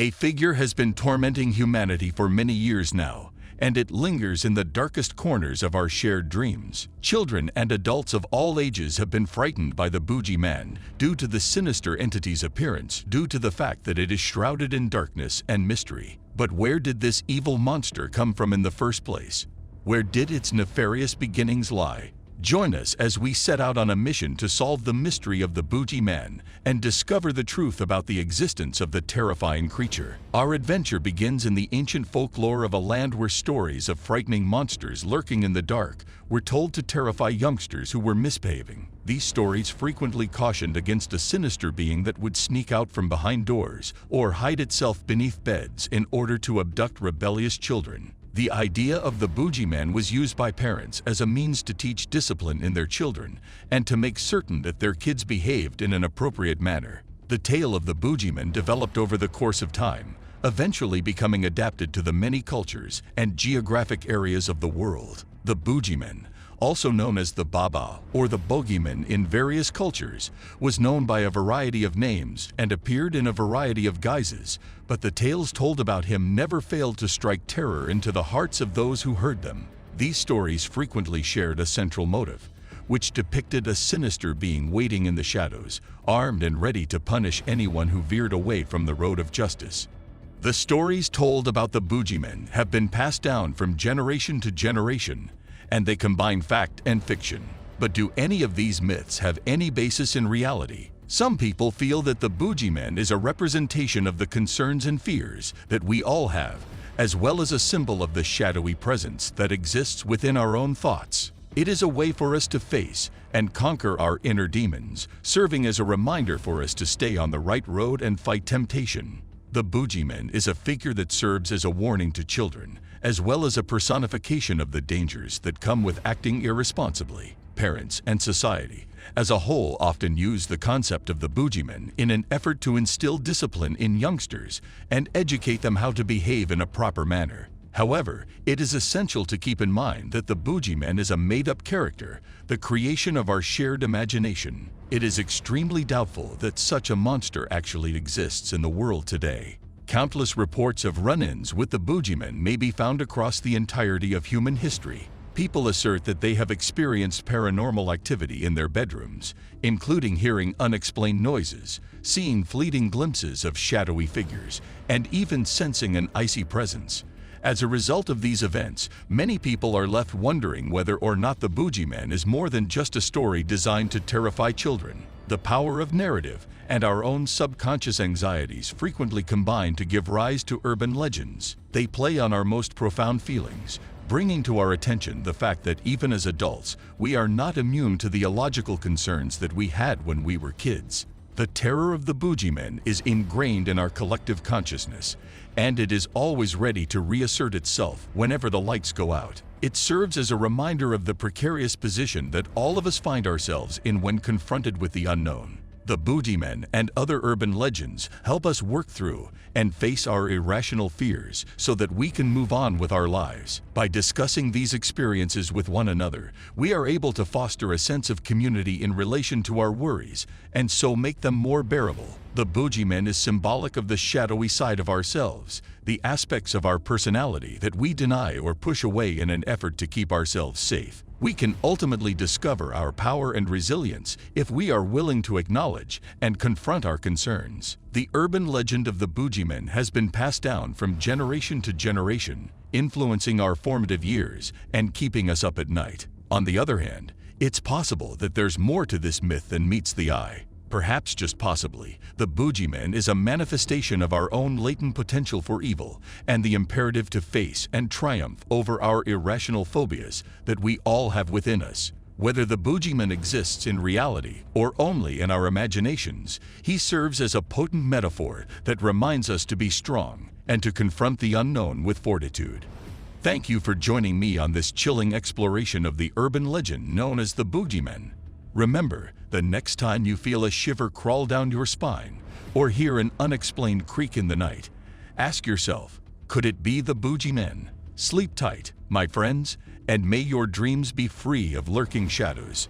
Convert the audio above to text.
A figure has been tormenting humanity for many years now, and it lingers in the darkest corners of our shared dreams. Children and adults of all ages have been frightened by the Boogeyman due to the sinister entity's appearance, due to the fact that it is shrouded in darkness and mystery. But where did this evil monster come from in the first place? Where did its nefarious beginnings lie? Join us as we set out on a mission to solve the mystery of the Boogeyman and discover the truth about the existence of the terrifying creature. Our adventure begins in the ancient folklore of a land where stories of frightening monsters lurking in the dark were told to terrify youngsters who were misbehaving. These stories frequently cautioned against a sinister being that would sneak out from behind doors or hide itself beneath beds in order to abduct rebellious children. The idea of the Boogeyman was used by parents as a means to teach discipline in their children and to make certain that their kids behaved in an appropriate manner. The tale of the Boogeyman developed over the course of time, eventually becoming adapted to the many cultures and geographic areas of the world. The Boogeyman, also known as the Baba or the Boogeyman in various cultures, was known by a variety of names and appeared in a variety of guises, but the tales told about him never failed to strike terror into the hearts of those who heard them. These stories frequently shared a central motive, which depicted a sinister being waiting in the shadows, armed and ready to punish anyone who veered away from the road of justice. The stories told about the Boogeyman have been passed down from generation to generation, and they combine fact and fiction. But do any of these myths have any basis in reality? Some people feel that the Boogeyman is a representation of the concerns and fears that we all have, as well as a symbol of the shadowy presence that exists within our own thoughts. It is a way for us to face and conquer our inner demons, serving as a reminder for us to stay on the right road and fight temptation. The Boogeyman is a figure that serves as a warning to children, as well as a personification of the dangers that come with acting irresponsibly. Parents and society as a whole often use the concept of the Boogeyman in an effort to instill discipline in youngsters and educate them how to behave in a proper manner. However, it is essential to keep in mind that the Boogeyman is a made-up character, the creation of our shared imagination. It is extremely doubtful that such a monster actually exists in the world today. Countless reports of run-ins with the Boogeyman may be found across the entirety of human history. People assert that they have experienced paranormal activity in their bedrooms, including hearing unexplained noises, seeing fleeting glimpses of shadowy figures, and even sensing an icy presence. As a result of these events, many people are left wondering whether or not the Boogeyman is more than just a story designed to terrify children. The power of narrative and our own subconscious anxieties frequently combine to give rise to urban legends. They play on our most profound feelings, bringing to our attention the fact that even as adults, we are not immune to the illogical concerns that we had when we were kids. The terror of the Boogeyman is ingrained in our collective consciousness, and it is always ready to reassert itself whenever the lights go out. It serves as a reminder of the precarious position that all of us find ourselves in when confronted with the unknown. The Boogeyman and other urban legends help us work through and face our irrational fears so that we can move on with our lives. By discussing these experiences with one another, we are able to foster a sense of community in relation to our worries and so make them more bearable. The Boogeyman is symbolic of the shadowy side of ourselves, the aspects of our personality that we deny or push away in an effort to keep ourselves safe. We can ultimately discover our power and resilience if we are willing to acknowledge and confront our concerns. The urban legend of the Boogeyman has been passed down from generation to generation, influencing our formative years and keeping us up at night. On the other hand, it's possible that there's more to this myth than meets the eye. Perhaps just possibly, the Boogeyman is a manifestation of our own latent potential for evil and the imperative to face and triumph over our irrational phobias that we all have within us. Whether the Boogeyman exists in reality or only in our imaginations, he serves as a potent metaphor that reminds us to be strong and to confront the unknown with fortitude. Thank you for joining me on this chilling exploration of the urban legend known as the Boogeyman. Remember, the next time you feel a shiver crawl down your spine or hear an unexplained creak in the night, ask yourself, could it be the Boogeyman? Sleep tight, my friends, and may your dreams be free of lurking shadows.